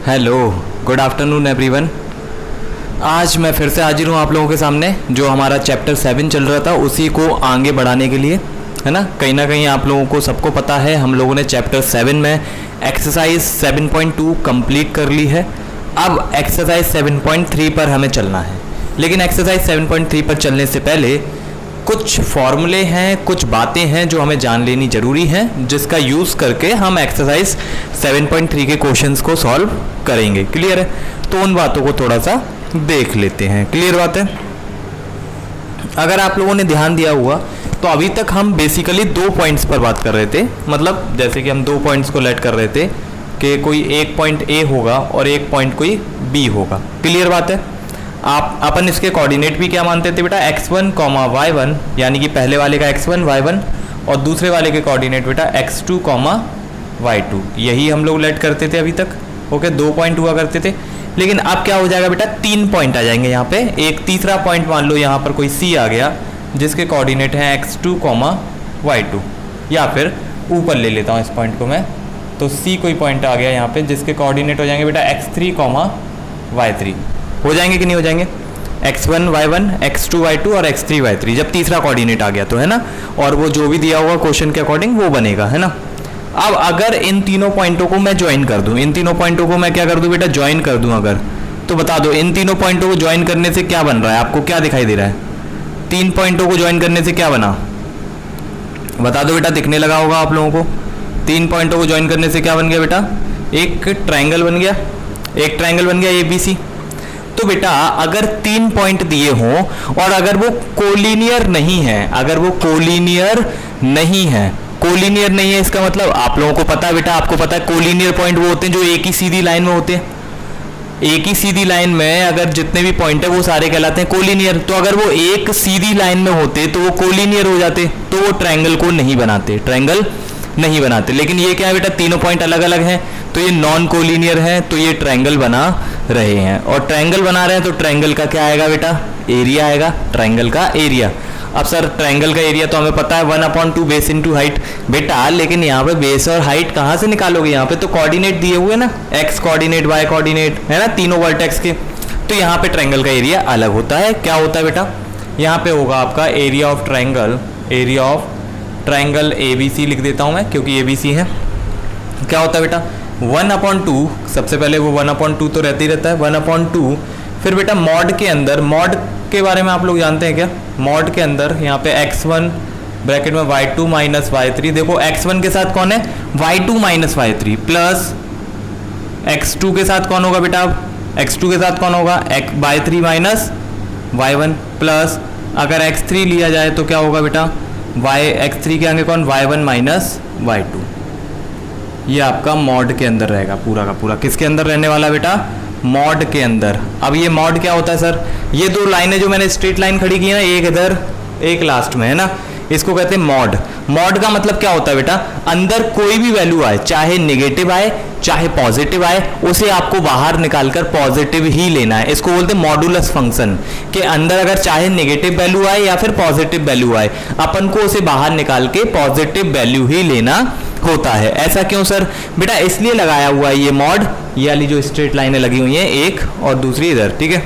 Hello, good afternoon everyone. आज मैं फिर से हाजिर हूँ आप लोगों के सामने, जो हमारा चैप्टर 7 चल रहा था उसी को आगे बढ़ाने के लिए, है ना कहीं आप लोगों को सबको पता है हम लोगों ने चैप्टर 7 में एक्सरसाइज 7.2 कंप्लीट कर ली है। अब एक्सरसाइज 7.3 पर हमें चलना है, लेकिन एक्सरसाइज 7.3 पर चलने से पहले कुछ फॉर्मूले हैं, कुछ बातें हैं जो हमें जान लेनी ज़रूरी हैं, जिसका यूज़ करके हम एक्सरसाइज 7.3 के क्वेश्चंस को सॉल्व करेंगे। क्लियर है? तो उन बातों को थोड़ा सा देख लेते हैं। क्लियर बात है? अगर आप लोगों ने ध्यान दिया हुआ तो अभी तक हम बेसिकली 2 पॉइंट्स पर बात कर रहे थे, मतलब जैसे कि हम 2 पॉइंट्स को लेट कर रहे थे कि कोई एक पॉइंट ए होगा और एक पॉइंट कोई बी होगा। क्लियर बात है? अपन इसके कोऑर्डिनेट भी क्या मानते थे बेटा, x1, y1, यानी कि पहले वाले का x1 y1 और दूसरे वाले के कोऑर्डिनेट बेटा x2, y2, यही हम लोग लेट करते थे अभी तक। ओके, 2 पॉइंट हुआ करते थे, लेकिन अब क्या हो जाएगा बेटा, 3 पॉइंट आ जाएंगे यहाँ पे। एक तीसरा पॉइंट मान लो यहाँ पर कोई C आ गया जिसके कोऑर्डिनेट हैं x2, y2, या फिर ऊपर ले लेता हूँ इस पॉइंट को मैं, तो C कोई पॉइंट आ गया यहाँ पे जिसके कोऑर्डिनेट हो जाएंगे बेटा x3, y3। हो जाएंगे कि नहीं हो जाएंगे? x1 y1, x2 y2 और x3 y3, जब तीसरा कोऑर्डिनेट आ गया तो, है ना। और वो जो भी दिया होगा क्वेश्चन के अकॉर्डिंग वो बनेगा, है ना। अब अगर इन तीनों पॉइंटों को मैं ज्वाइन कर दूं, इन तीनों पॉइंटों को मैं क्या कर दूं बेटा, ज्वाइन कर दूं अगर, तो बता दो इन तीनों पॉइंटों को ज्वाइन करने से क्या बन रहा है, आपको क्या दिखाई दे रहा है? 3 पॉइंटों को ज्वाइन करने से क्या बना, बता दो बेटा, दिखने लगा होगा आप लोगों को। 3 पॉइंटों को ज्वाइन करने से क्या बन गया बेटा, एक ट्राइंगल बन गया, एक ट्राइंगल बन गया ABC। तो बेटा अगर 3 पॉइंट दिए हों और अगर वो कोलिनियर नहीं है, अगर वो कोलिनियर नहीं है, कोलिनियर नहीं है इसका मतलब आप लोगों को पता है बेटा, आपको पता है कोलिनियर पॉइंट वो होते हैं जो एक ही सीधी लाइन में होते हैं। एक ही सीधी लाइन में अगर जितने भी पॉइंट है वो सारे कहलाते हैं कोलिनियर। तो अगर वो एक सीधी लाइन में होते तो वो कोलिनियर हो जाते, तो वो ट्रायंगल को नहीं बनाते, ट्रायंगल नहीं बनाते। लेकिन ये क्या है बेटा, तीनों पॉइंट अलग अलग हैं, तो ये नॉन कोलिनियर है, तो ये ट्रायंगल बना रहे हैं। और ट्रायंगल बना रहे हैं तो ट्रायंगल का क्या आएगा बेटा, एरिया आएगा, ट्रायंगल का एरिया। अब सर ट्रायंगल का एरिया तो हमें पता है 1/2 बेस इंटू हाइट बेटा, लेकिन यहाँ पे बेस और हाइट कहाँ से निकालोगे, यहाँ पे तो कोऑर्डिनेट दिए हुए ना, x कोऑर्डिनेट, y कोऑर्डिनेट, है ना, तीनों वर्टेक्स के। तो यहाँ पे ट्रायंगल का एरिया अलग होता है। क्या होता है बेटा, यहाँ पे होगा आपका area of triangle, area of triangle ABC लिख देता हूँ मैं क्योंकि ABC है। क्या होता है बेटा, 1/2, सबसे पहले वो 1/2 तो रहता ही रहता है, 1/2। फिर बेटा मॉड के अंदर, मॉड के बारे में आप लोग जानते हैं क्या, मॉड के अंदर यहाँ पे x1 ब्रैकेट में y2 माइनस y3, देखो x1 के साथ कौन है, y2 minus y3, plus x2 के साथ कौन होगा बेटा, x2 के साथ कौन होगा, y3 माइनस y1, प्लस अगर x3 लिया जाए तो क्या होगा बेटा, x3 के आगे कौन, y1 माइनस y2। ये आपका मॉड के अंदर रहेगा पूरा का पूरा। किसके अंदर रहने वाला बेटा, मॉड के अंदर। अब ये मॉड क्या होता है सर, ये 2 लाइनें जो मैंने स्ट्रेट लाइन खड़ी की है ना, एक इधर एक लास्ट में, है ना, इसको कहते हैं मॉड। मॉड का मतलब क्या होता है बेटा, अंदर कोई भी वैल्यू आए, चाहे नेगेटिव आए चाहे पॉजिटिव आए, उसे आपको बाहर निकालकर पॉजिटिव ही लेना है। इसको बोलते हैं मॉडुलस फंक्शन, के अंदर अगर चाहे नेगेटिव वैल्यू आए या फिर पॉजिटिव वैल्यू आए, अपन को उसे बाहर निकाल के पॉजिटिव वैल्यू ही लेना होता है। ऐसा क्यों सर बेटा, इसलिए लगाया हुआ है ये मॉड, ये वाली जो स्ट्रेट लाइनें लगी हुई हैं एक और दूसरी इधर, ठीक है,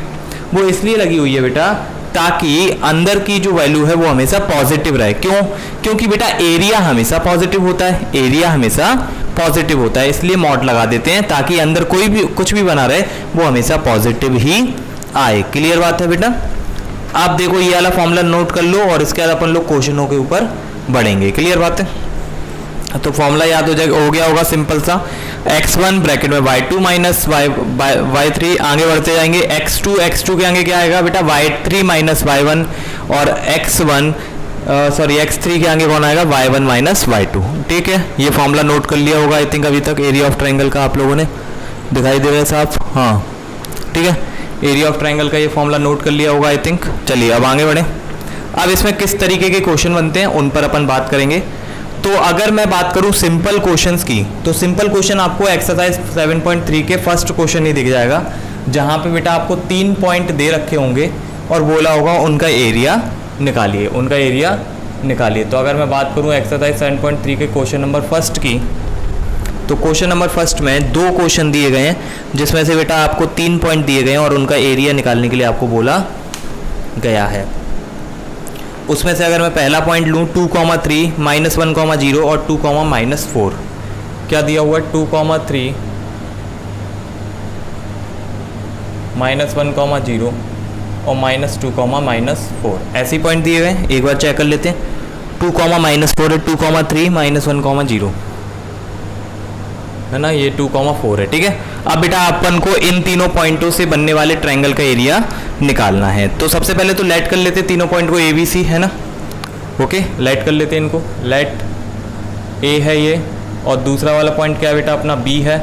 वो इसलिए लगी हुई है बेटा ताकि अंदर की जो वैल्यू है वो हमेशा पॉजिटिव रहे। क्यों? क्योंकि बेटा एरिया हमेशा पॉजिटिव होता है, एरिया हमेशा पॉजिटिव होता है, इसलिए मॉड लगा देते हैं ताकि अंदर कोई भी कुछ भी बना रहे वो हमेशा पॉजिटिव ही आए। क्लियर बात है बेटा? आप देखो ये वाला फॉर्मूला नोट कर लो और इसके बाद अपन लोग क्वेश्चनों के ऊपर बढ़ेंगे। क्लियर बात है? तो फॉर्मूला याद हो जाएगा, हो गया होगा सिंपल सा, x1 ब्रैकेट में y2 माइनस y3, आगे बढ़ते जाएंगे x2 के आगे क्या आएगा बेटा, y3 माइनस y1, और x3 के आगे कौन आएगा, y1 माइनस y2। ठीक है, ये फॉर्मूला नोट कर लिया होगा आई थिंक अभी तक, एरिया ऑफ ट्रायंगल का आप लोगों ने, दिखाई दे रहा है साहब, हाँ ठीक है, एरिया ऑफ ट्रायंगल का ये फॉर्मूला नोट कर लिया होगा आई थिंक। चलिए अब आगे बढ़े। अब इसमें किस तरीके के क्वेश्चन बनते हैं उन पर अपन बात करेंगे। तो अगर मैं बात करूं सिंपल क्वेश्चंस की, तो सिंपल क्वेश्चन आपको एक्सरसाइज 7.3 के फर्स्ट क्वेश्चन ही दिख जाएगा, जहां पे बेटा आपको 3 पॉइंट दे रखे होंगे और बोला होगा उनका एरिया निकालिए, उनका एरिया निकालिए। तो अगर मैं बात करूं एक्सरसाइज 7.3 के क्वेश्चन नंबर फर्स्ट की, तो क्वेश्चन नंबर फर्स्ट में 2 क्वेश्चन दिए गए हैं, जिसमें से बेटा आपको 3 पॉइंट दिए गए हैं और उनका एरिया निकालने के लिए आपको बोला गया है। उसमें से अगर मैं पहला पॉइंट लूँ 2, 3, -1, 0 और 2, -4, क्या दिया हुआ है? 2, 3, -1, 0 और -2, -4 ऐसे ही पॉइंट दिए गए हैं। एक बार चेक कर लेते हैं। 2, -4 है, 2, 3, -1, 0 है ना, ये 2, 4 है। ठीक है, अब बेटा अपन को इन तीनों पॉइंटों से बनने वाले ट्रायंगल का एरिया निकालना है। तो सबसे पहले तो लेट कर लेते हैं तीनों पॉइंट को, ABC है ना। ओके, लेट कर लेते हैं इनको। लेट A है ये, और दूसरा वाला पॉइंट क्या है बेटा अपना B है,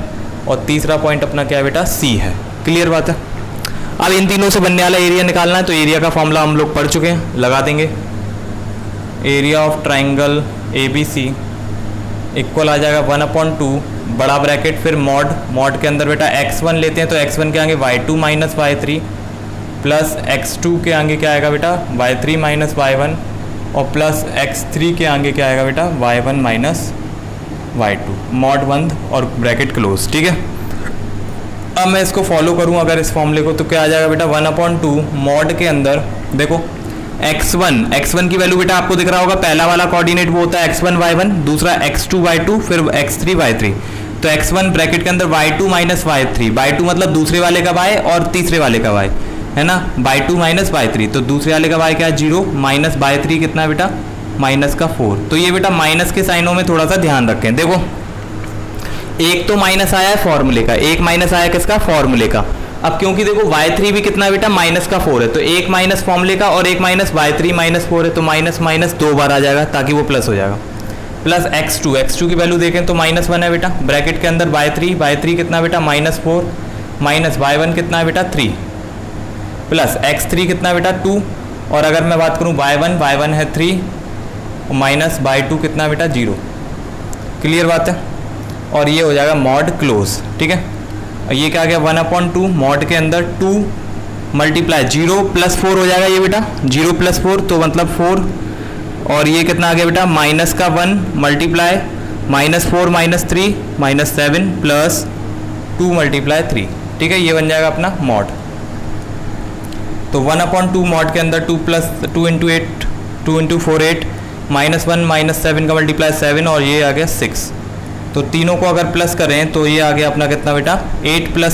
और तीसरा पॉइंट अपना क्या है बेटा C है। क्लियर बात है। अब इन तीनों से बनने वाला एरिया निकालना है, तो एरिया का फॉर्मूला हम लोग पढ़ चुके हैं, लगा देंगे। Area of triangle ABC equal आ जाएगा 1/2 बड़ा ब्रैकेट, फिर मॉड के अंदर बेटा x1 लेते हैं, तो x1 के आगे y2 - y3 प्लस x2 के आगे क्या आएगा बेटा y3 - y1 और प्लस x3 के आगे क्या आएगा बेटा y1 - y2, मॉड बंद और ब्रैकेट क्लोज। ठीक है, अब मैं इसको फॉलो करूं अगर इस फॉर्मूले को, तो क्या आ जाएगा बेटा 1/2 मॉड के अंदर देखो x1 की वैल्यू बेटा आपको दिख रहा होगा, पहला वाला कोऑर्डिनेट वो होता है x1 y1, दूसरा x2 y2, फिर x3 y3। तो x1 ब्रैकेट के अंदर y2 - y3, y2 मतलब दूसरे वाले का y और तीसरे वाले का y है ना, y2 - y3, तो दूसरे वाले का y क्या है 0, माइनस y3 कितना है बेटा -4। तो ये बेटा माइनस के साइनों में थोड़ा सा ध्यान रखें। देखो एक तो माइनस आया है फॉर्मूले का, एक माइनस आया किसका, फॉर्मूले का। अब क्योंकि देखो y3 भी कितना बेटा -4 है, तो एक माइनस फॉर्मूले का और एक माइनस y3 -4 है, तो माइनस माइनस 2 बार आ जाएगा ताकि वो प्लस हो जाएगा। प्लस x2 की वैल्यू देखें तो -1 है बेटा, ब्रैकेट के अंदर y3 कितना बेटा -4, माइनस y1 कितना है बेटा 3, प्लस x3 कितना बेटा 2, और अगर मैं बात करूं y1 है 3 माइनस y2 कितना बेटा 0। क्लियर बात है, और ये हो जाएगा मॉड क्लोज। ठीक है, ये क्या आ गया 1/2 मॉड के अंदर 2 मल्टीप्लाई 0 + 4 हो जाएगा ये बेटा, 0 + 4 तो मतलब 4, और ये कितना आ गया बेटा माइनस का 1 मल्टीप्लाई -4 - 3 -7 प्लस 2 × 3। ठीक है, ये बन जाएगा अपना मॉड। तो 1/2 मॉड के अंदर 2 + 2 × 8 2 × 4 8 -1 -7 का मल्टीप्लाई 7 और ये आ गया 6। तो तीनों को अगर प्लस करें तो ये आ गया अपना कितना बेटा 8 +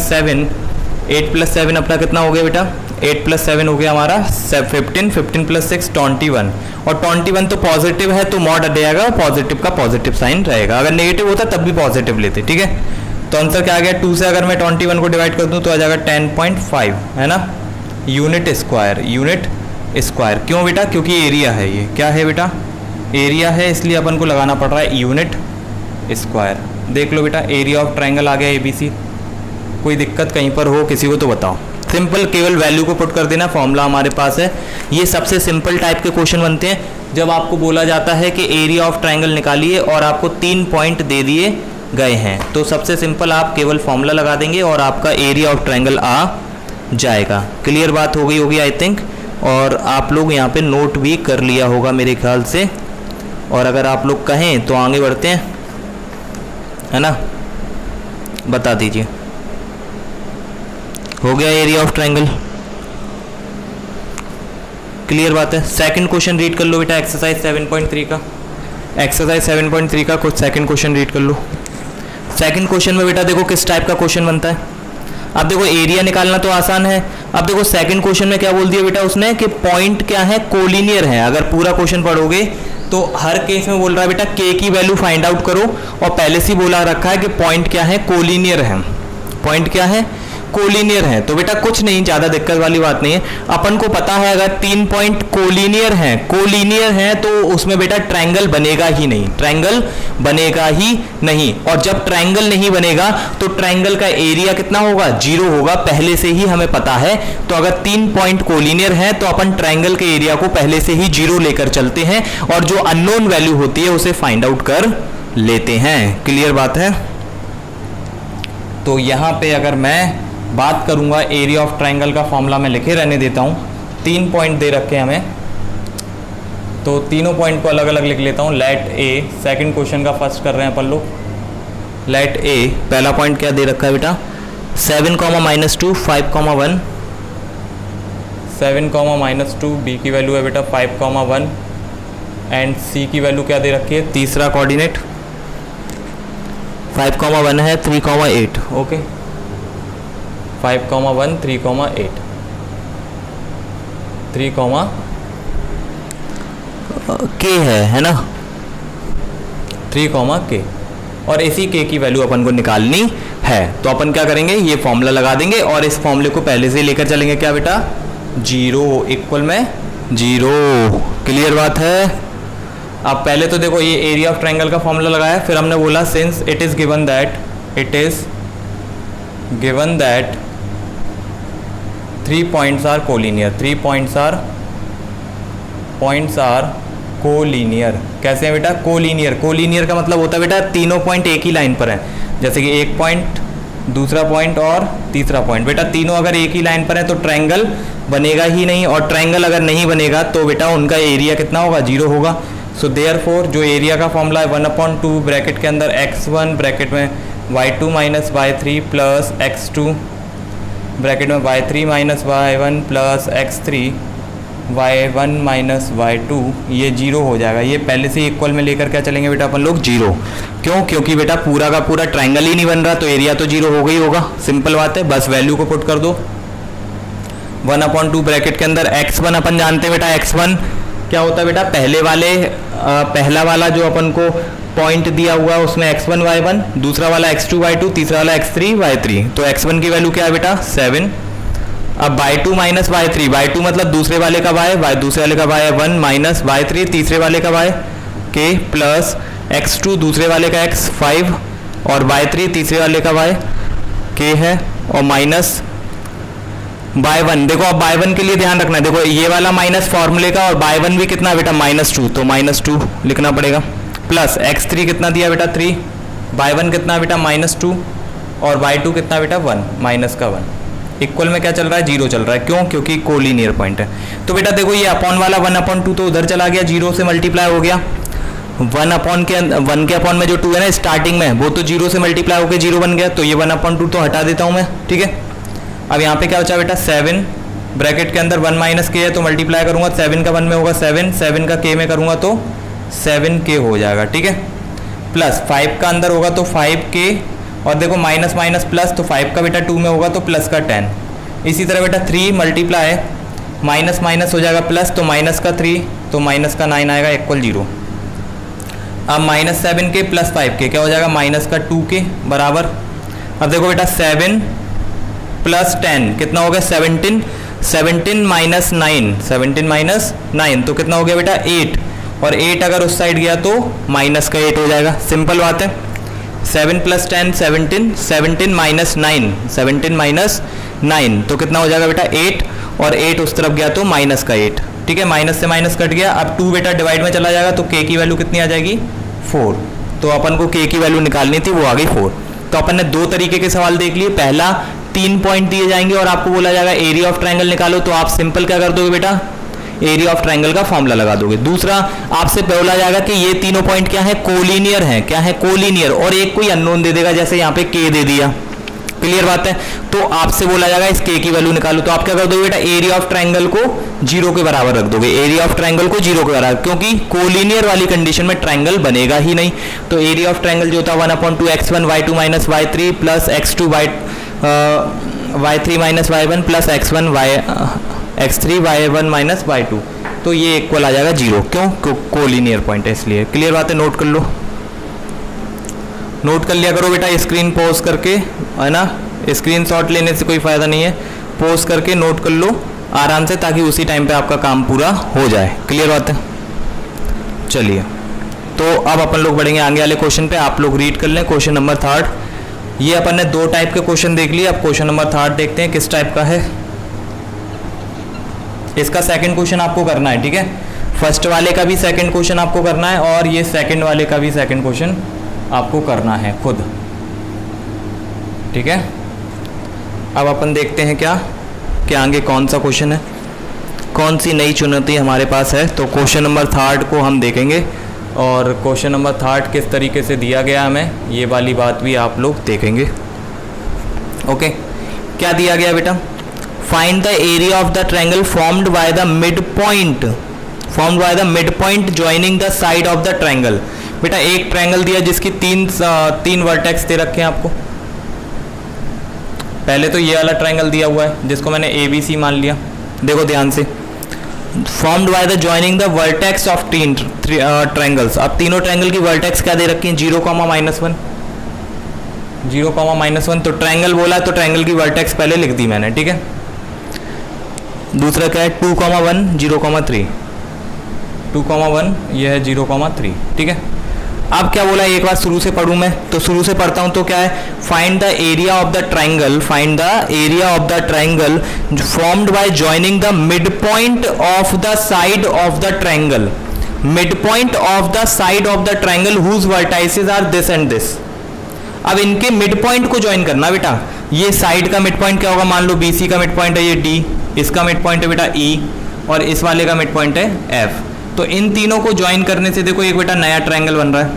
7 अपना कितना हो गया बेटा 8 + 7 हो गया हमारा 15 15 + 6 21, और 21 तो पॉजिटिव है तो मॉड अड जाएगा, पॉजिटिव का पॉजिटिव साइन रहेगा, अगर नेगेटिव होता तब भी पॉजिटिव लेते। ठीक है, तो आंसर क्या आ गया 2 से अगर मैं 21 को डिवाइड कर दूं तो आ जाएगा 10.5 है ना, यूनिट स्क्वायर। क्यों बेटा, क्योंकि एरिया है, ये क्या है बेटा एरिया है, इसलिए अपन को लगाना पड़ रहा है यूनिट स्क्वायर। देख लो बेटा एरिया ऑफ ट्रायंगल आ गया ABC। कोई दिक्कत कहीं पर हो किसी को तो बताओ, सिंपल केवल वैल्यू को पुट कर देना, फॉर्मूला हमारे पास है। ये सबसे सिंपल टाइप के क्वेश्चन बनते हैं जब आपको बोला जाता है कि एरिया ऑफ ट्रायंगल निकालिए और आपको 3 पॉइंट दे दिए गए हैं, तो सबसे सिंपल आप केवल फॉर्मूला लगा देंगे और आपका एरिया ऑफ ट्रायंगल आ जाएगा। क्लियर बात हो गई होगी आई थिंक, और आप लोग यहाँ पे नोट भी कर लिया होगा मेरे ख्याल से, और अगर आप लोग कहें तो आगे बढ़ते हैं है ना, बता दीजिए हो गया एरिया ऑफ ट्रायंगल। क्लियर बात है। सेकंड क्वेश्चन रीड कर लो बेटा एक्सरसाइज 7.3 का, एक्सरसाइज 7.3 का कुछ सेकंड क्वेश्चन रीड कर लो। सेकंड क्वेश्चन में बेटा देखो किस टाइप का क्वेश्चन बनता है। अब देखो एरिया निकालना तो आसान है, अब देखो सेकंड क्वेश्चन में क्या बोल दिया बेटा उसने कि पॉइंट क्या है कोलिनियर है। अगर पूरा क्वेश्चन पढ़ोगे तो हर केस में बोल रहा है बेटा के की वैल्यू फाइंड आउट करो, और पहले से बोला रखा है कि पॉइंट क्या है कोलिनियर है, पॉइंट क्या है कोलिनियर है। तो बेटा कुछ नहीं, ज़्यादा दिक्कत वाली बात नहीं है, अपन को पता है अगर 3 पॉइंट कोलिनियर हैं तो उसमें बेटा ट्रायंगल बनेगा ही नहीं, ट्रायंगल बनेगा ही नहीं। और जब ट्रायंगल नहीं बनेगा तो ट्रायंगल का एरिया कितना होगा 0 होगा, पहले से ही हमें पता है। तो अगर 3 पॉइंट कोलिनियर हैं तो अपन ट्रायंगल के एरिया को पहले से ही 0 लेकर चलते हैं और जो अननोन वैल्यू होती है उसे फाइंड आउट कर लेते हैं। क्लियर बात है। तो यहां पे अगर मैं बात करूंगा एरिया ऑफ ट्रायंगल का फॉर्मूला मैं लिखे रहने देता हूं। 3 पॉइंट दे रखे हैं हमें, तो तीनों पॉइंट को अलग अलग लिख लेता हूं। लेट ए, सेकंड क्वेश्चन का फर्स्ट कर रहे हैं अपन लोग। लेट ए, पहला पॉइंट क्या दे रखा है बेटा 7 कॉमा -2 5 कॉमा 1, 7 कॉमा -2, बी की वैल्यू है बेटा 5 कॉमा 1 एंड सी की वैल्यू क्या दे रखी है, तीसरा कोऑर्डिनेट 5 कॉमा 1 है 3 comma 8, okay 5 comma 1 3 comma 8, 3 comma के है ना, 3 कॉमा के, और इसी के की वैल्यू अपन को निकालनी है। तो अपन क्या करेंगे, ये फॉर्मूला लगा देंगे और इस फॉर्मूले को पहले से लेकर चलेंगे क्या बेटा 0 इक्वल में 0। क्लियर बात है। अब पहले तो देखो ये एरिया ऑफ ट्रायंगल का फॉर्मूला लगाया, फिर हमने बोला since it is given that 3 points are collinear, 3 points are collinear. कैसे है बेटा कोलिनियर, कोलिनियर का मतलब होता है बेटा तीनों पॉइंट एक ही लाइन पर हैं, जैसे कि एक पॉइंट, दूसरा पॉइंट और तीसरा पॉइंट। बेटा तीनों अगर एक ही लाइन पर है तो ट्रायंगल बनेगा ही नहीं, और ट्रायंगल अगर नहीं बनेगा तो बेटा उनका एरिया कितना होगा 0 होगा। सो देयरफॉर जो एरिया का फॉर्मूला है 1/2 ब्रैकेट के अंदर x1 ब्रैकेट में y2 minus y3 plus x2 bracket में y3 minus y1 plus x3 y1 minus y2, ये 0 हो जाएगा। ये पहले से इक्वल में लेकर क्या चलेंगे बेटा अपन लोग 0। क्यों, क्योंकि बेटा पूरा का पूरा ट्रायंगल ही नहीं बन रहा तो एरिया तो 0 हो गई होगा। सिंपल बात है, बस वैल्यू को पुट कर दो 1/2 ब्रैकेट के अंदर x1 अपन जानते हैं बेटा, x1 क्या होता है बेटा पहला वाला जो अपन को पॉइंट दिया हुआ है उसमें x1 y1, दूसरा वाला x2 y2, तीसरा वाला x3 y3। तो x1 की वैल्यू क्या है बेटा 7। अब y2 माइनस y3, y2 मतलब दूसरे वाले का y, दूसरे वाले का y है 1 माइनस y3 तीसरे वाले का y k प्लस x2 दूसरे वाले का x 5 और y3 तीसरे वाले का y k है और माइनस y1। देखो अब y1 के लिए ध्यान रखना है, देखो ये वाला माइनस फॉर्मूले का और y1 भी कितना बेटा -2, तो -2 लिखना पड़ेगा प्लस x3 कितना दिया बेटा 3, y1 कितना बेटा -2 और y2 कितना बेटा 1 माइनस का 1। इक्वल में क्या चल रहा है 0 चल रहा है। क्यों, क्योंकि कोलिनियर पॉइंट है। तो बेटा देखो ये अपॉन वाला 1/2 तो उधर चला गया, 0 से मल्टीप्लाई हो गया। 1 के अपॉन में जो 2 है ना स्टार्टिंग में वो तो 0 से मल्टीप्लाई होकर 0 बन गया, तो ये 1/2 तो हटा देता हूँ मैं, ठीक है। अब यहाँ पे क्या बचा बेटा 7 ब्रैकेट के अंदर 1 माइनस के है तो मल्टीप्लाई करूंगा 7 का 1 में होगा 7, 7 का k में करूंगा तो 7k हो जाएगा, ठीक है। प्लस 5 का अंदर होगा तो 5k और देखो माइनस माइनस प्लस, तो 5 का बेटा 2 में होगा तो प्लस का 10। इसी तरह बेटा 3 मल्टीप्लाई माइनस माइनस हो जाएगा प्लस, तो माइनस का 3 तो माइनस का 9 आएगा इक्वल 0। अब -7k प्लस 5k क्या हो जाएगा माइनस का 2k बराबर। अब देखो बेटा 7 प्लस 10 कितना हो गया 17, 17 माइनस 9, 17 माइनस 9 तो कितना हो गया बेटा 8, और 8 अगर उस साइड गया तो माइनस का 8 हो जाएगा। सिंपल बात है। 7 प्लस 10 17, 17 माइनस 9, 17 माइनस 9 तो कितना हो जाएगा बेटा 8, और 8 उस तरफ गया तो माइनस का 8, ठीक है। माइनस से माइनस कट गया। अब 2 बेटा डिवाइड में चला जाएगा तो k की वैल्यू कितनी आ जाएगी 4। तो अपन को k की वैल्यू निकालनी थी, वो आ गई 4। तो अपन ने 2 तरीके के सवाल देख लिए। पहला 3 पॉइंट दिए जाएंगे और आपको बोला जाएगा एरिया ऑफ ट्रायंगल निकालो, तो आप सिंपल क्या कर दोगे बेटा एरिया ऑफ ट्रायंगल का फॉर्मूला लगा दोगे। दूसरा आपसे बोला जाएगा कि ये तीनों पॉइंट क्या है कोलिनियर है, क्या है कोलिनियर, और एक कोई अननोन दे देगा, जैसे यहाँ पे k दे दिया। क्लियर बात है। तो आपसे बोला जाएगा इस k की वैल्यू निकालो, तो आप क्या कर दोगे बेटा एरिया ऑफ ट्रायंगल को 0 के बराबर रख दोगे, एरिया ऑफ ट्रायंगल को 0 के बराबर, क्योंकि कोलिनियर वाली कंडीशन में ट्रायंगल बनेगा ही नहीं। तो एरिया ऑफ ट्रायंगल जो होता है 1/2 x1 y2 minus y3 plus x2 y3 minus y1 plus x3 y1 minus y2, तो ये इक्वल आ जाएगा 0। क्यों, कोलिनियर पॉइंट है इसलिए। क्लियर बात है, नोट कर लो, नोट कर लिया करो बेटा स्क्रीन पॉज करके, है ना। स्क्रीनशॉट लेने से कोई फ़ायदा नहीं है, पॉज करके नोट कर लो आराम से, ताकि उसी टाइम पे आपका काम पूरा हो जाए। क्लियर बात है। चलिए तो अब अपन लोग बढ़ेंगे आगे वाले क्वेश्चन पे। आप लोग रीड कर लें क्वेश्चन नंबर 3। ये अपन ने 2 टाइप के क्वेश्चन देख लिए, अब क्वेश्चन नंबर 3 देखते हैं किस टाइप का है। इसका सेकंड क्वेश्चन आपको करना है, ठीक है। फर्स्ट वाले का भी सेकंड क्वेश्चन आपको करना है और ये सेकंड वाले का भी सेकंड क्वेश्चन आपको करना है खुद, ठीक है। अब अपन देखते हैं क्या कि आगे कौन सा क्वेश्चन है, कौन सी नई चुनौती हमारे पास है। तो क्वेश्चन नंबर 3 को हम देखेंगे और क्वेश्चन नंबर 3 किस तरीके से दिया गया हमें, ये वाली बात भी आप लोग देखेंगे। ओके, क्या दिया गया बेटा, find the area of the triangle formed by the mid point joining the side of the triangle. बेटा एक ट्रायंगल दिया जिसकी तीन वर्टेक्स दे रखे हैं आपको। पहले तो ये वाला ट्रायंगल दिया हुआ है जिसको मैंने ABC मान लिया। देखो ध्यान से, formed by the joining the vertex of triangles. अब तीनों ट्रायंगल की वर्टेक्स क्या दे रखी हैं, 0, -1, 0, -1। तो ट्रायंगल बोला तो ट्रायंगल की वर्टेक्स पहले लिख दी मैंने, ठीक है। दूसरा क्या है, 2, 1, 0, 3, 2, 1, यह है 0, 3, ठीक है। अब क्या बोला, एक बार शुरू से पढ़ूं मैं, तो शुरू से पढ़ता हूं। तो क्या है, find the area of the triangle, find the area of the triangle formed by joining the mid point of the side of the triangle, mid point of the side of the triangle whose vertices are this and this. अब इनके mid point को join करना बेटा। ये side का mid point क्या होगा, मान लो BC का मिड पॉइंट है ये D, इसका मिड पॉइंट है बेटा E, और इस वाले का मिड पॉइंट है F। तो इन तीनों को ज्वाइन करने से देखो एक बेटा नया ट्रायंगल बन रहा है।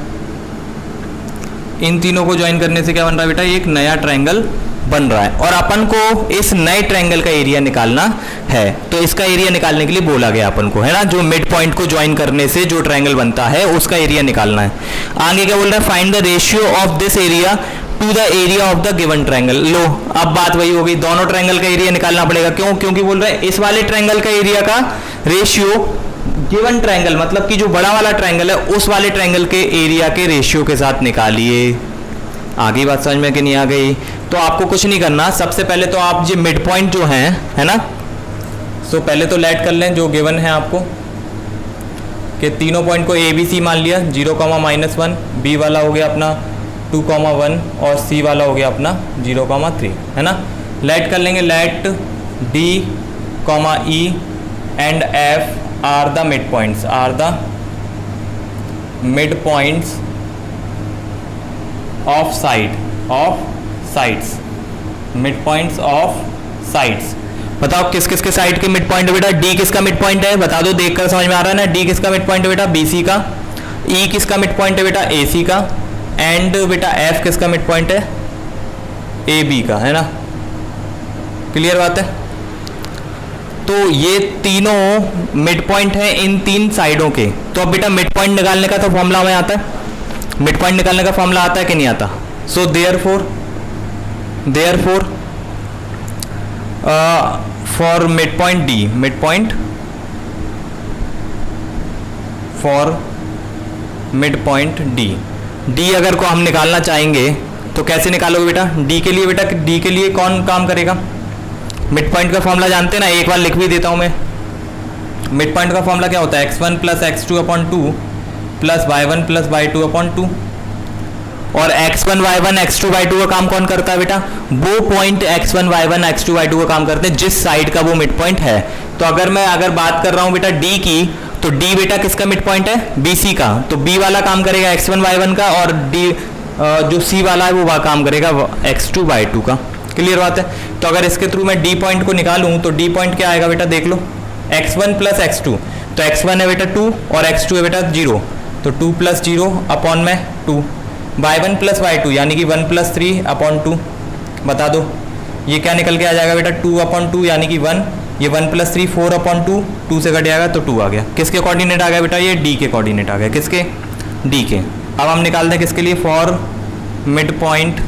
इन तीनों को ज्वाइन करने से क्या बन रहा है बेटा, एक नया ट्रायंगल बन रहा है। और अपन को इस नए ट्रायंगल का एरिया निकालना है। तो इसका एरिया निकालने के लिए बोला गया अपन को, है ना, जो मिड पॉइंट को ज्वाइन करने से जो ट्रायंगल बनता है उसका एरिया निकालना है। आगे क्या बोल रहा है, find the ratio of this area to the area of the given triangle. लो अब बात वही हो गई, दोनों ट्रायंगल का एरिया निकालना पड़ेगा। क्यों, क्योंकि बोल रहे हैं इस वाले ट्रायंगल का एरिया का रेशियो गिवन ट्रायंगल, मतलब कि जो बड़ा वाला ट्रायंगल है उस वाले ट्रायंगल के एरिया के रेशियो के साथ निकालिए। आगे बात समझ में कि नहीं आ गई? तो आपको कुछ नहीं करना, सबसे पहले तो आप जो मिड पॉइंट जो है ना, सो पहले तो लेट कर लें जो गिवन है आपको, कि तीनों पॉइंट को ABC मान लिया, 0, -1, B वाला हो गया अपना 2, 1 और C वाला हो गया अपना 0, 3, है ना। लेट कर लेंगे, let D, E and F are the mid points, are the mid points of sides, mid points of sides. बताओ किस किस के साइड के मिड पॉइंट है बेटा, D किसका मिड पॉइंट है बता दो, देखकर समझ में आ रहा है ना। D किसका मिड पॉइंट है बेटा, BC का। E किसका मिड पॉइंट है बेटा, AC का। एंड बेटा F किसका मिड पॉइंट है, AB का, है ना। क्लियर बात है? तो ये तीनों मिड पॉइंट है इन तीन साइडों के। तो अब बेटा मिड पॉइंट निकालने का तो फॉर्मूला हमें आता है, मिड पॉइंट निकालने का फॉर्मूला आता है कि नहीं आता। So therefore for mid point D, mid point for mid point D अगर को हम निकालना चाहेंगे तो कैसे निकालोगे बेटा, D के लिए? बेटा D के लिए कौन काम करेगा, मिड पॉइंट का फॉर्मूला जानते हैं ना, एक बार लिख भी देता हूं मैं। मिड पॉइंट का फॉर्मूला क्या होता है, x1 + x2/2 + y1 + y2/2। और x1 y1 x2/2 का काम कौन करता है बेटा, वो पॉइंट x1 y1 x2/2 का काम करते हैं जिस साइड का वो मिड पॉइंट है। तो अगर बात कर रहा हूं बेटा D की, तो D बेटा किसका मिड पॉइंट है, BC का। तो B वाला काम करेगा x1 y1 का, और D जो C वाला है वो काम करेगा x2/2 का। क्लियर बात है? तो अगर इसके थ्रू मैं D पॉइंट को निकालूं तो D पॉइंट क्या आएगा बेटा, देख लो, x1 + x2। तो x1 है बेटा 2 और x2 है बेटा 0, तो 2 + 0/2, y1 + y2 यानी कि 1 + 3/2। बता दो ये क्या निकल के आ जाएगा बेटा, 2/2 यानी कि 1, ये 1 + 3 4/2, 2 से कट जाएगा तो 2 आ गया। किसके कोऑर्डिनेट आ गया बेटा, ये D के कोऑर्डिनेट आ गया। किसके, D के। अब हम निकालते हैं किसके लिए, फॉर मिड पॉइंट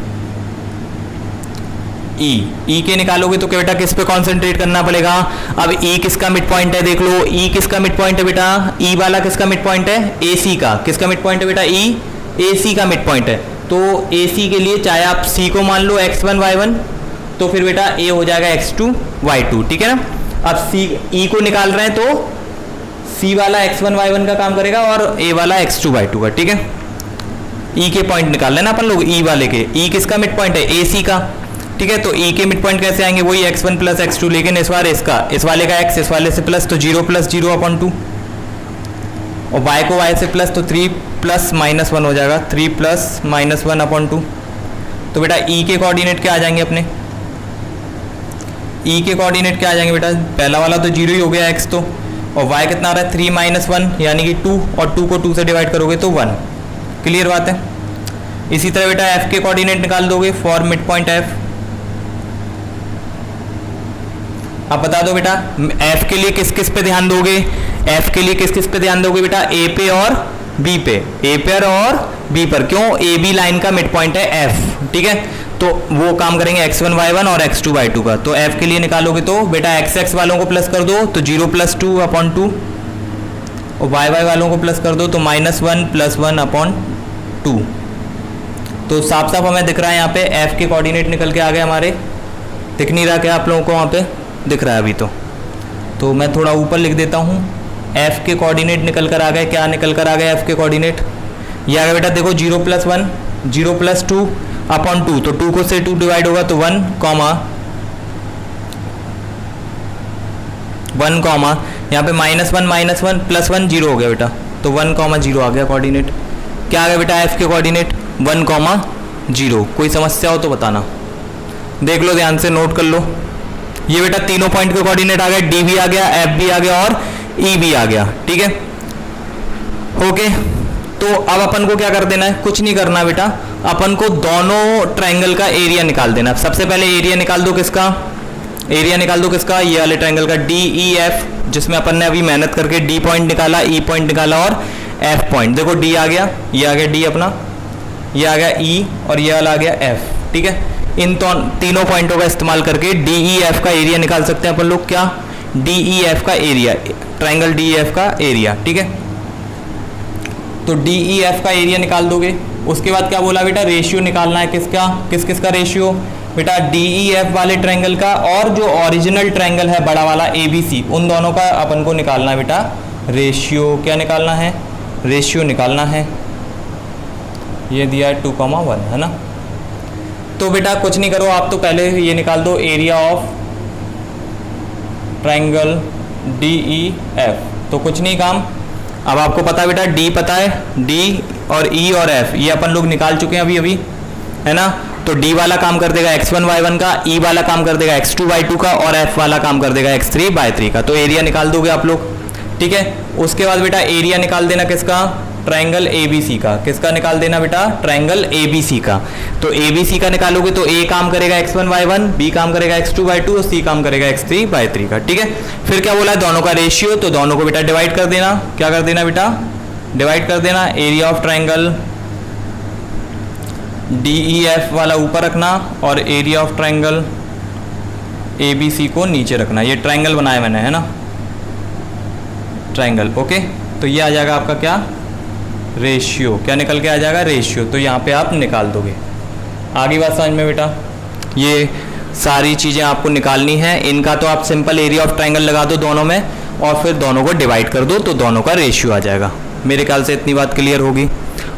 E के निकालोगे तो क्या बेटा किस पे कॉन्सेंट्रेट करना पड़ेगा। अब E किसका मिड पॉइंट है, देख लो, E किसका मिड पॉइंट है बेटा, E वाला किसका मिड पॉइंट है, AC का। किसका मिड पॉइंट है बेटा, E AC का मिड पॉइंट है। तो AC के लिए चाहे आप C को मान लो x1 y1, तो फिर बेटा A हो जाएगा x2 y2, ठीक है ना। अब E को निकाल रहे हैं तो C वाला x1 y1 का काम करेगा और A वाला x2 y2 का, ठीक है। E के पॉइंट निकाल लेना अपन लोग, E वाले के। E किसका मिड पॉइंट है, AC का, ठीक है। तो E के मिड पॉइंट कैसे आएंगे, वही x1 + x2, लेकिन इस बार इस वाले का x, इस वाले से प्लस, तो 0 + 0/2, और y को y से प्लस, तो 3 + -1 हो जाएगा, 3 + -1/2। तो बेटा E के कोऑर्डिनेट क्या आ जाएंगे अपने, E के कोऑर्डिनेट क्या आ जाएंगे बेटा, पहला वाला तो 0 ही हो गया x, तो और y कितना आ रहा है 3 माइनस 1 यानी कि 2, और 2 को 2 से डिवाइड करोगे तो 1। क्लियर बात है। इसी तरह बेटा f के कोऑर्डिनेट निकाल दोगे फॉर मिड पॉइंट f। अब बता दो बेटा f के लिए किस किस पे ध्यान दोगे, f के लिए किस किस पे ध्यान दोगे बेटा, a पे और b पे, a पर और b पर। क्यों, a b लाइन का मिड पॉइंट है f, ठीक है। तो वो काम करेंगे x1 y1 और x2 y2 का। तो f के लिए निकालोगे तो बेटा x वालों को प्लस कर दो तो 0 + 2 अपॉन 2, और y वालों को प्लस कर दो तो -1 + 1 अपॉन 2। तो साफ साफ हमें दिख रहा है यहाँ पे f के कोऑर्डिनेट निकल के आ गए हमारे। दिख नहीं रहा क्या आप लोगों को, वहाँ पे दिख रहा है अभी तो मैं थोड़ा ऊपर लिख देता हूँ। f के कोऑर्डिनेट निकल कर आ गए। क्या निकल कर आ गए f के कोऑर्डिनेट, ये आ गया बेटा देखो 0 + 1 0 + 2 अपॉन 2, तो 2 को से 2 डिवाइड होगा तो 1 कॉमा यहाँ पे -1 + 1 0 हो गया बेटा, तो 1 0 आ गया कोऑर्डिनेट। क्या आ गया बेटा f के कोऑर्डिनेट 1 0। कोई समस्या हो तो बताना, देख लो ध्यान से, नोट कर लो। ये बेटा तीनों पॉइंट के कोऑर्डिनेट आ गए, d भी आ गया, f भी आ गया और e भी आ गया, ठीक है। ओके, तो अब अपन को क्या कर देना है, कुछ नहीं करना बेटा, अपन को दोनों ट्रायंगल का एरिया निकाल देना। सबसे पहले एरिया निकाल दो किसका, ये वाले ट्रायंगल का DEF, जिसमें अपन ने अभी मेहनत करके D पॉइंट निकाला, E पॉइंट निकाला और F पॉइंट। देखो D आ गया, ये आ गया D अपना, ये आ गया E और ये वाला आ गया F, ठीक है। इन तीनों पॉइंटों का इस्तेमाल करके DEF का एरिया निकाल सकते हैं अपन लोग। क्या, DEF का एरिया, ट्रायंगल DEF का एरिया, ठीक है। तो DEF का एरिया निकाल दोगे। उसके बाद क्या बोला बेटा, रेशियो निकालना है किसका, किस का रेशियो बेटा, DEF वाले ट्रायंगल का और जो ओरिजिनल ट्रायंगल है बड़ा वाला ABC, उन दोनों का अपन को निकालना है बेटा रेशियो। क्या निकालना है, रेशियो निकालना है। ये दिया है 2,1 है ना। तो बेटा कुछ नहीं करो, आप तो पहले ये निकाल दो एरिया ऑफ ट्रायंगल DEF। तो कुछ नहीं काम, अब आपको पता है बेटा D पता है, D और E और F ये अपन लोग निकाल चुके हैं अभी है ना। तो D वाला काम कर देगा x1 y1 का, E वाला काम कर देगा x2 y2 का और F वाला काम कर देगा x3 y3 का। तो एरिया निकाल दोगे आप लोग, ठीक है। उसके बाद बेटा एरिया निकाल देना किसका, ट्रायंगल ABC का। किसका निकाल देना बेटा, ट्रायंगल ABC का। तो ABC का निकालोगे तो A काम करेगा x1 y1, B काम करेगा x2 y2 और C काम करेगा x3 y3 का, ठीक है। फिर क्या बोला है, दोनों का रेशियो, तो दोनों को बेटा डिवाइड कर देना। क्या कर देना बेटा, डिवाइड कर देना। एरिया ऑफ ट्रायंगल DEF वाला ऊपर रखना और एरिया ऑफ ट्रायंगल ABC को नीचे रखना। ये ट्रायंगल बनाया मैंने है ना, ट्रायंगल, ओके। तो ये आ जाएगा आपका क्या, रेशियो। क्या निकल के आ जाएगा, रेशियो। तो यहाँ पे आप निकाल दोगे। आगे बात समझ में बेटा, ये सारी चीज़ें आपको निकालनी है। इनका तो आप सिंपल एरिया ऑफ ट्रायंगल लगा दो दोनों में और फिर दोनों को डिवाइड कर दो तो दोनों का रेशियो आ जाएगा। मेरे ख्याल से इतनी बात क्लियर होगी।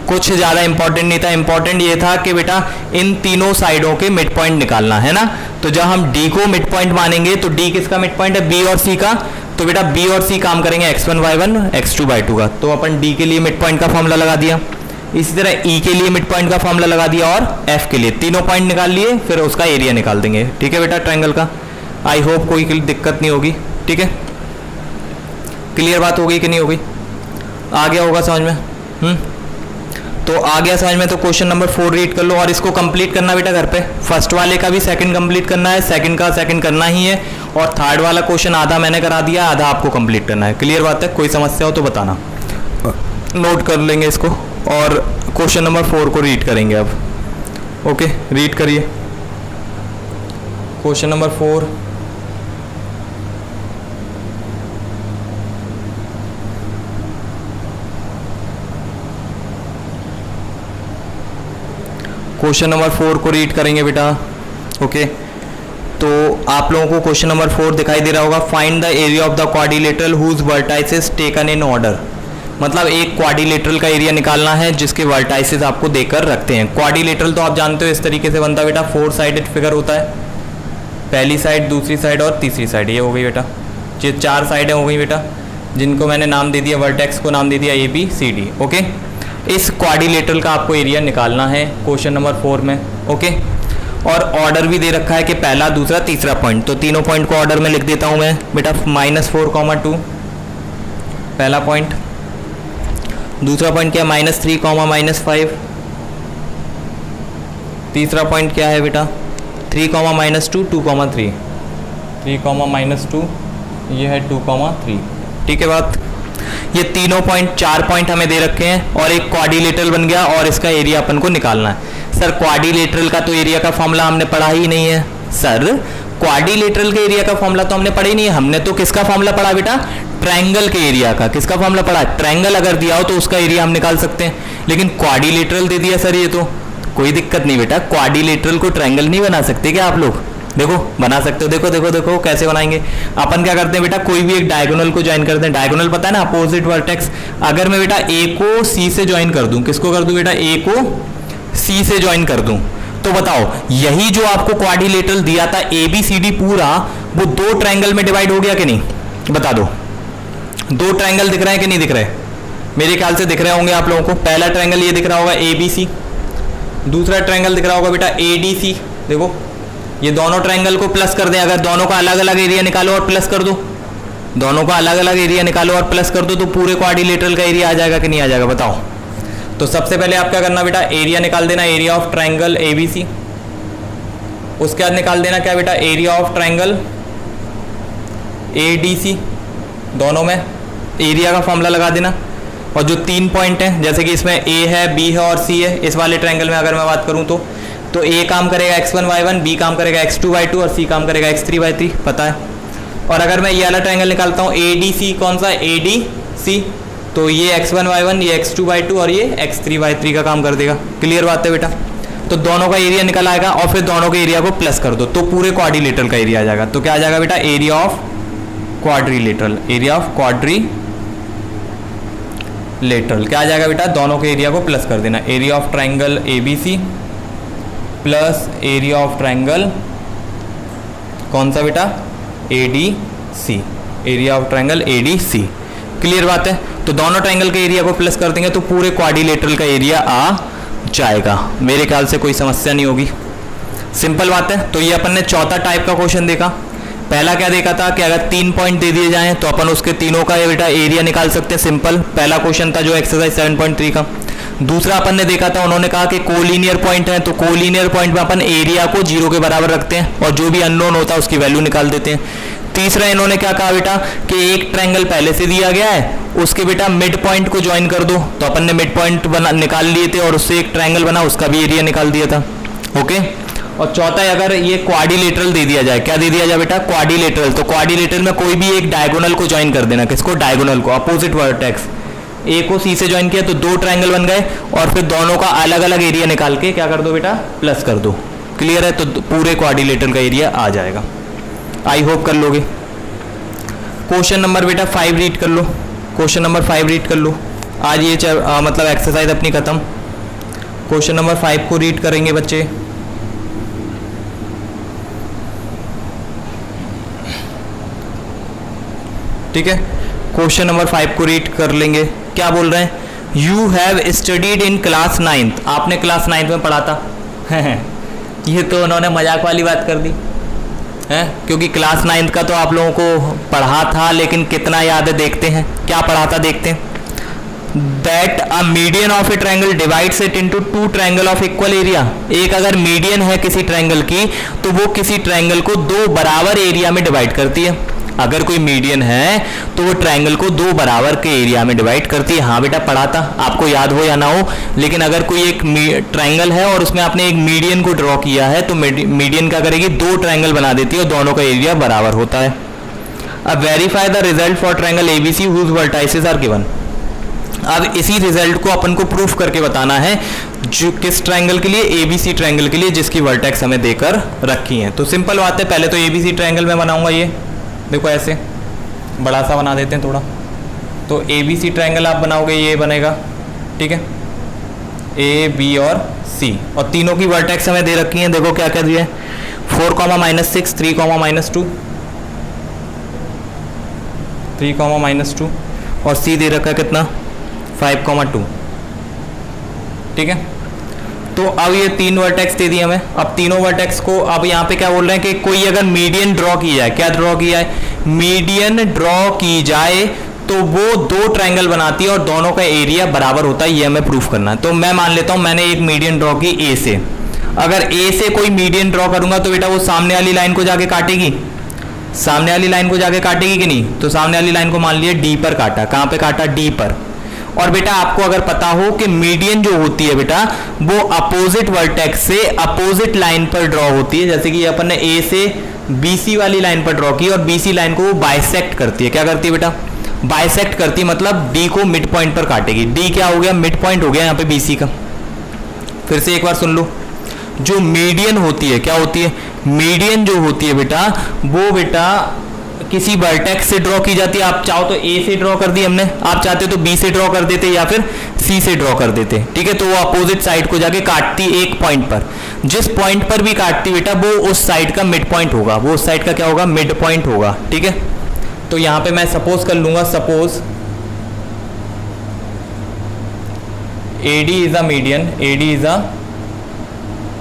कुछ ज़्यादा इंपॉर्टेंट नहीं था, इंपॉर्टेंट ये था कि बेटा इन तीनों साइडों के मिड पॉइंट निकालना है ना। तो जब हम D को मिड पॉइंट मानेंगे तो D किसका मिड पॉइंट है, B और C का। तो बेटा B और C काम करेंगे x1 y1 x2 y2 का। तो अपन D के लिए मिड पॉइंट का फॉर्मूला लगा दिया, इसी तरह E के लिए मिड पॉइंट का फॉर्मूला लगा दिया और F के लिए। तीनों पॉइंट निकाल लिए, फिर उसका एरिया निकाल देंगे, ठीक है बेटा, ट्रायंगल का। आई होप कोई दिक्कत नहीं होगी, ठीक है। क्लियर बात हो गई कि नहीं हो गई, आ गया होगा समझ में। तो आ गया समझ में। तो क्वेश्चन नंबर 4 रीड कर लो और इसको कंप्लीट करना बेटा घर पे। फर्स्ट वाले का भी सेकंड कंप्लीट करना है, सेकंड का सेकंड करना ही है, और थर्ड वाला क्वेश्चन आधा मैंने करा दिया, आधा आपको कंप्लीट करना है। क्लियर बात है, कोई समस्या हो तो बताना, नोट कर लेंगे इसको। और क्वेश्चन नंबर 4 को रीड करेंगे अब, ओके। रीड करिए क्वेश्चन नंबर 4। क्वेश्चन नंबर 4 को रीड करेंगे बेटा, ओके। तो आप लोगों को क्वेश्चन नंबर 4 दिखाई दे रहा होगा। Find the area of the quadrilateral whose vertices taken in order. मतलब एक क्वाड्रिलेटरल का एरिया निकालना है जिसके वर्टाइसेस आपको देकर रखते हैं। क्वाड्रिलेटरल तो आप जानते हो इस तरीके से बनता है बेटा, 4 साइडेड फिगर होता है, पहली साइड, दूसरी साइड और तीसरी साइड। ये हो गई बेटा, ये 4 साइडें हो गई बेटा, जिनको मैंने नाम दे दिया, वर्टेक्स को नाम दे दिया ABCD, ओके। इस क्वाड्रिलेटरल का आपको एरिया निकालना है क्वेश्चन नंबर 4 में, ओके। और ऑर्डर भी दे रखा है कि पहला, दूसरा, तीसरा पॉइंट। तो तीनों पॉइंट को ऑर्डर में लिख देता हूं मैं बेटा, -4, 2, पहला पॉइंट। दूसरा पॉइंट क्या है, -3 कॉमा -5। तीसरा पॉइंट क्या है बेटा, 3 कॉमा -2 2,3, 3 कॉमा -2, ये है 2,3। ठीक है बात। ये तीनों पॉइंट, 4 पॉइंट हमें दे रखे हैं और एक क्वाड्रिलेटरल बन गया और इसका एरिया अपन को निकालना है। सर क्वाड्रिलेटरल का तो एरिया का फॉर्मूला हमने पढ़ा ही नहीं है। सर क्वाड्रिलेटरल के एरिया का फॉर्मूला तो हमने पढ़ा ही नहीं है। हमने तो किसका फॉर्मूला पढ़ा बेटा, ट्रायंगल के एरिया का। किसका फॉर्मूला पढ़ा, ट्रायंगल अगर दिया हो तो उसका एरिया हम निकाल सकते हैं, लेकिन क्वाड्रिलेटरल दे दिया सर, ये तो कोई दिक्कत नहीं बेटा। क्वाड्रिलेटरल को ट्रायंगल नहीं बना सकते क्या आप लोग, देखो बना सकते हो। देखो देखो देखो कैसे बनाएंगे। अपन क्या करते हैं बेटा, कोई भी एक डायगोनल को ज्वाइन करते हैं। डायगोनल पता है ना, अपोजिट वर्टेक्स। अगर मैं बेटा ए को सी से ज्वाइन कर दूं, किसको कर दूं बेटा, ए को सी से ज्वाइन कर दूं, तो बताओ यही जो आपको क्वाड्रिलेटरल दिया था ABCD पूरा, वो 2 ट्रायंगल में डिवाइड हो गया कि नहीं, बता दो। 2 ट्रायंगल दिख रहे हैं कि नहीं दिख रहे, मेरे ख्याल से दिख रहे होंगे आप लोगों को। पहला ट्रायंगल ये दिख रहा होगा ABC, दूसरा ट्रायंगल दिख रहा होगा बेटा ADC। देखो ये दोनों ट्रायंगल को प्लस कर दें, अगर दोनों का अलग अलग एरिया निकालो और प्लस कर दो, दोनों का अलग अलग एरिया निकालो और प्लस कर दो, तो पूरे क्वाड्रिलेटरल का एरिया आ जाएगा कि नहीं आ जाएगा, बताओ। तो सबसे पहले आप क्या करना बेटा, एरिया निकाल देना, एरिया ऑफ ट्रायंगल ABC। उसके बाद निकाल देना क्या बेटा, एरिया ऑफ ट्रायंगल ADC। दोनों में एरिया का फॉर्मूला लगा देना। और जो 3 पॉइंट हैं, जैसे कि इसमें A है, B है और C है, इस वाले ट्रायंगल में अगर मैं बात करूं तो A काम करेगा x1 y1, B काम करेगा x2 y2 और C काम करेगा x3 y3, पता है। और अगर मैं ये वाला ट्रायंगल निकालता हूँ ADC, कौन सा ADC, तो ये x1 y1, ये x2 y2 और ये x3 y3 का काम कर देगा। क्लियर बात है बेटा। तो दोनों का एरिया निकल आएगा और फिर दोनों के एरिया को प्लस कर दो, तो पूरे क्वाड्रिलेटरल का एरिया आ जाएगा। तो क्या आ जाएगा बेटा, area of quadrilateral, area of quadrilateral क्या आ जाएगा बेटा, दोनों के एरिया को प्लस कर देना। Area of triangle ABC plus area of triangle कौन सा बेटा, ADC, area of triangle ADC। Clear बात है। तो दोनों ट्रायंगल के एरिया को प्लस कर देंगे तो पूरे क्वाड्रिलेटरल का एरिया आ जाएगा। मेरे ख्याल से कोई समस्या नहीं होगी, सिंपल बात है। तो ये अपन ने चौथा टाइप का क्वेश्चन देखा। पहला क्या देखा था कि अगर 3 पॉइंट दे दिए जाएं तो अपन उसके तीनों का बेटा एरिया निकाल सकते हैं, सिंपल। पहला क्वेश्चन था जो एक्सरसाइज 7.3 का। दूसरा अपन ने देखा था, उन्होंने कहा कि कोलिनियर पॉइंट है, तो कोलिनियर पॉइंट में अपन एरिया को 0 के बराबर रखते हैं और जो भी अननोन होता है उसकी वैल्यू निकाल देते हैं। तीसरा इन्होंने क्या कहा बेटा कि एक ट्रायंगल पहले से दिया गया है, उसके बेटा मिड पॉइंट को ज्वाइन कर दो, तो अपन ने मिड पॉइंट निकाल लिए थे और उससे एक ट्रायंगल बना, उसका भी एरिया निकाल दिया था। ओके। और चौथा है, अगर ये क्वाड्रिलेटरल दे दिया जाए, क्या दे दिया जाए बेटा, क्वाड्रिलेटरल, तो क्वाड्रिलेटरल में कोई भी एक डायगोनल को ज्वाइन कर देना। किसको, डायगोनल को, अपोजिट वर्टेक्स। ए को सी से ज्वाइन किया तो 2 ट्रायंगल बन गए और फिर दोनों का अलग अलग एरिया निकाल के क्या कर दो बेटा, प्लस कर दो। क्लियर है। तो पूरे क्वाड्रिलेटरल का एरिया आ जाएगा। आई होप कर लोगे। क्वेश्चन नंबर बेटा 5 रीड कर लो, क्वेश्चन नंबर 5 रीड कर लो। आज ये मतलब एक्सरसाइज अपनी खत्म। क्वेश्चन नंबर 5 को रीड करेंगे बच्चे। ठीक है, क्वेश्चन नंबर 5 को रीड कर लेंगे। क्या बोल रहे हैं, you have studied in class 9th। आपने क्लास 9th में पढ़ा था। ये तो उन्होंने मजाक वाली बात कर दी है, क्योंकि क्लास 9th का तो आप लोगों को पढ़ा था, लेकिन कितना याद है देखते हैं। क्या पढ़ा था देखते हैं। That a median of A triangle divides it into 2 triangle of equal area. एक अगर मीडियन है किसी ट्रायंगल की तो वो किसी ट्रायंगल को 2 बराबर एरिया में डिवाइड करती है। अगर कोई मीडियन है तो वो ट्रायंगल को 2 बराबर के एरिया में डिवाइड करती है। हाँ बेटा पढ़ा था, आपको याद हो या ना हो, लेकिन अगर कोई एक ट्रायंगल है और उसमें आपने एक मीडियन को ड्रॉ किया है तो मीडियन क्या करेगी, 2 ट्रायंगल बना देती है और दोनों का एरिया बराबर होता है। अब verify the result for triangle ABC whose vertices are given. अब इसी रिजल्ट को अपन को प्रूफ करके बताना है जो किस ट्रायंगल के लिए, ABC ट्रायंगल के लिए, जिसकी वर्टेक्स हमें देकर रखी है। तो सिंपल बात है, पहले तो ABC ट्रायंगल में बनाऊंगा। ये देखो ऐसे बड़ा सा बना देते हैं थोड़ा। तो ABC ट्रायंगल आप बनाओगे, ये बनेगा। ठीक है, A B और C, और तीनों की वर्टेक्स हमें दे रखी हैं। देखो क्या क्या दिया है, 4, -6, 3, -2, 3, -2 और C दे रखा है कितना, 5, 2। ठीक है, तो अब ये 3 वर्टेक्स दे दी हमें। अब तीनों वर्टेक्स को अब यहाँ पे क्या बोल रहे हैं कि कोई अगर मीडियन ड्रॉ की जाए, क्या ड्रॉ की जाए, मीडियन ड्रॉ की जाए तो वो दो ट्रायंगल बनाती है और दोनों का एरिया बराबर होता है, ये हमें प्रूफ करना है। तो मैं मान लेता हूं मैंने एक मीडियन ड्रॉ की ए से, अगर ए से कोई मीडियन ड्रॉ करूंगा तो बेटा वो सामने वाली लाइन को जाके काटेगी, सामने वाली लाइन को जाके काटेगी कि नहीं? तो सामने वाली लाइन को मान लिया डी पर काटा, कहां पे काटा? डी पर। और बेटा आपको अगर पता हो कि मीडियन जो होती है बेटा वो अपोजिट वर्टेक्स से अपोजिट लाइन पर ड्रॉ होती है, जैसे कि अपन ने ए से बीसी वाली लाइन पर ड्रॉ की और बीसी लाइन को वो बाइसेक्ट करती है। क्या करती है बेटा? बाइसेक्ट करती, मतलब डी को मिड पॉइंट पर काटेगी। डी क्या हो गया? मिड पॉइंट हो गया यहाँ पे बीसी का। फिर से एक बार सुन लो, जो मीडियन होती है, क्या होती है? मीडियन जो होती है बेटा वो बेटा किसी वर्टेक्स से ड्रॉ की जाती है। आप चाहो तो ए से ड्रॉ कर दी हमने, आप चाहते तो बी से ड्रॉ कर देते या फिर सी से ड्रॉ कर देते, ठीक है। तो वो अपोजिट साइड को जाके काटती एक पॉइंट पर, जिस पॉइंट पर भी काटती बेटा वो उस साइड का मिड पॉइंट होगा, वो उस साइड का क्या होगा? मिड पॉइंट होगा, ठीक है। तो यहां पे मैं सपोज कर लूंगा, suppose AD is a median, AD is a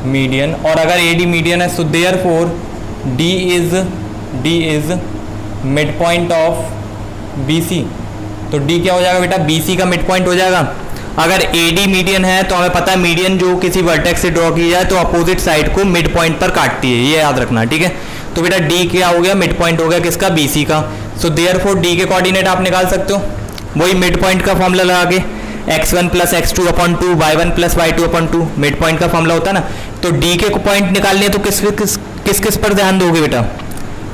median, और अगर AD मीडियन है, so therefore D is mid point of BC। तो D क्या हो जाएगा बेटा? BC का मिड पॉइंट हो जाएगा। अगर AD मीडियन है तो हमें पता है मीडियन जो किसी वर्टेक्स से ड्रॉ की जाए तो अपोजिट साइड को मिड पॉइंट पर काटती है, ये याद रखना, ठीक है। तो बेटा D क्या हो गया? मिड पॉइंट हो गया किसका? BC का। सो देयरफॉर D के कोऑर्डिनेट आप निकाल सकते हो, वही मिड पॉइंट का फॉर्मूला लगा के x1 plus x2 upon 2, y1 plus y2 upon 2, mid point का फॉर्मूला होता है ना। तो D के पॉइंट निकालने तो किस पर ध्यान दोगे बेटा?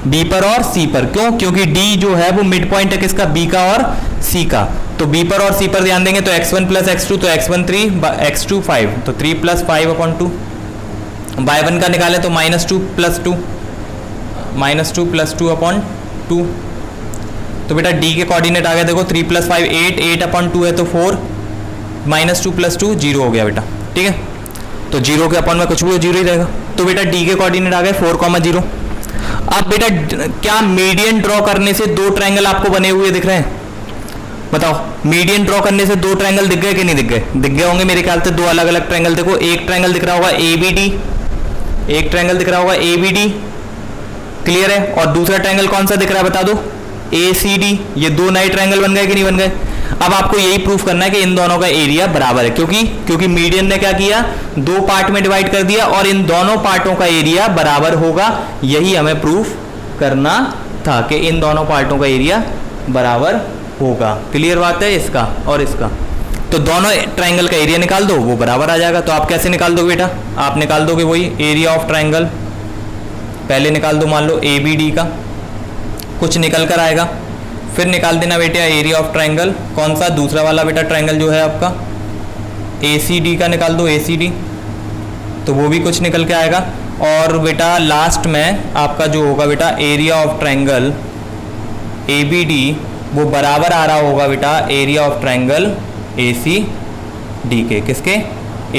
B पर और C पर। क्यों? क्योंकि D जो है वो मिड पॉइंट है किसका? B का और C का। तो B पर और C पर ध्यान देंगे तो x1 प्लस x2, तो x1 3, x2 5, तो 3 प्लस 5 अपॉन 2। y1 का निकाले तो -2 प्लस 2, -2 प्लस 2 अपॉन 2। तो बेटा D के कोऑर्डिनेट आ गया, देखो 3 प्लस 5 8, 8 अपॉन 2 है तो 4, -2 प्लस 2 0 हो गया बेटा, ठीक है। तो 0 के अपॉन में कुछ भी हो 0 ही रहेगा। तो बेटा D के कोऑर्डिनेट आ गए 4, 0। अब बेटा क्या मीडियन ड्रॉ करने से दो ट्रायंगल आपको बने हुए दिख रहे हैं? बताओ, मीडियन ड्रॉ करने से दो ट्रायंगल दिख गए कि नहीं दिख गए? दिख गए होंगे मेरे ख्याल से, दो अलग अलग ट्रायंगल। देखो एक ट्रायंगल दिख रहा होगा ABD, एक ट्रायंगल दिख रहा होगा ABD, क्लियर है। और दूसरा ट्रायंगल कौन सा दिख रहा है बता दो? ACD। ये दो नए ट्रायंगल बन गए कि नहीं बन गए? अब आपको यही प्रूफ करना है कि इन दोनों का एरिया बराबर है, क्योंकि मीडियन ने क्या किया? दो पार्ट में डिवाइड कर दिया और इन दोनों पार्टों का एरिया बराबर होगा। यही हमें प्रूफ करना था कि इन दोनों पार्टों का एरिया बराबर होगा। क्लियर बात है इसका और इसका। तो दोनों ट्रायंगल का एरिया निकाल दो, वो बराबर आ जाएगा। तो आप कैसे निकाल दोगे बेटा? आप निकाल दोगे वही एरिया ऑफ ट्रायंगल, पहले निकाल दो मान लो ABD का, कुछ निकल कर आएगा। फिर निकाल देना बेटा एरिया ऑफ ट्रायंगल, कौन सा? दूसरा वाला बेटा ट्रायंगल जो है आपका ACD का निकाल दो, ACD, तो वो भी कुछ निकल के आएगा। और बेटा लास्ट में आपका जो होगा बेटा एरिया ऑफ ट्रायंगल ABD, वो बराबर आ रहा होगा बेटा एरिया ऑफ ट्रायंगल ACD के। किसके?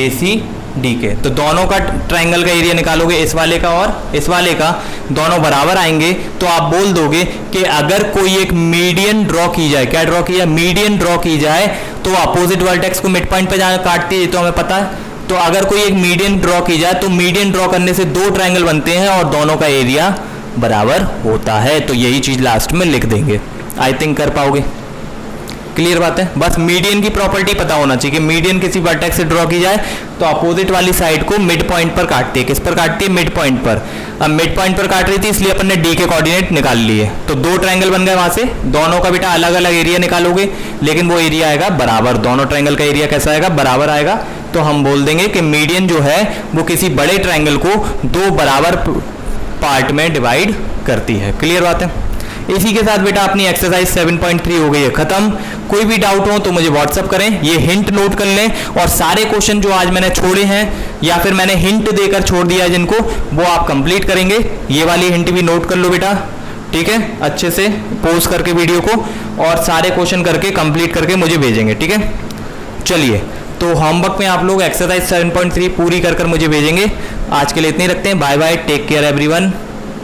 ACD के। तो दोनों का ट्रायंगल का एरिया निकालोगे, इस वाले का और इस वाले का, दोनों बराबर आएंगे तो आप बोल दोगे कि अगर कोई एक मीडियन ड्रॉ की जाए, क्या ड्रॉ की जाए? मीडियन ड्रॉ की जाए तो अपोजिट वर्टेक्स को मिड पॉइंट पे जाकर काटती है, तो हमें पता है। तो अगर कोई एक मीडियन ड्रॉ की जाए तो मीडियन ड्रॉ करने से दो ट्रायंगल बनते हैं और दोनों का एरिया बराबर होता है। तो यही चीज लास्ट में लिख देंगे। आई थिंक कर पाओगे। क्लियर बात है? बस मीडियन की प्रॉपर्टी पता होना चाहिए कि मीडियन किसी वर्टेक्स से ड्रॉ की जाए तो अपोजिट वाली साइड को मिड पॉइंट पर काटती है। किस पर काटती है? मिड पॉइंट पर। अब मिड पॉइंट पर काट रही थी इसलिए अपन ने D के कोऑर्डिनेट निकाल लिए, तो दो ट्रायंगल बन गए वहां से। दोनों का बेटा अलग अलग एरिया निकालोगे, लेकिन वो एरिया आएगा बराबर। दोनों ट्रायंगल का एरिया कैसा आएगा? बराबर आएगा। तो हम बोल देंगे कि मीडियन जो है वो किसी बड़े ट्रायंगल को दो बराबर पार्ट में डिवाइड करती है। क्लियर बात है? इसी के साथ बेटा अपनी एक्सरसाइज 7.3 हो गई है खत्म। कोई भी डाउट हो तो मुझे व्हाट्सअप करें, ये हिंट नोट कर लें, और सारे क्वेश्चन जो आज मैंने छोड़े हैं या फिर मैंने हिंट देकर छोड़ दिया है जिनको, वो आप कंप्लीट करेंगे। ये वाली हिंट भी नोट कर लो बेटा, ठीक है, अच्छे से पोस्ट करके वीडियो को, और सारे क्वेश्चन करके कंप्लीट करके मुझे भेजेंगे, ठीक है। चलिए, तो होमवर्क में आप लोग एक्सरसाइज 7.3 पूरी कर मुझे भेजेंगे। आज के लिए इतने रखते हैं। Bye bye, take care everyone.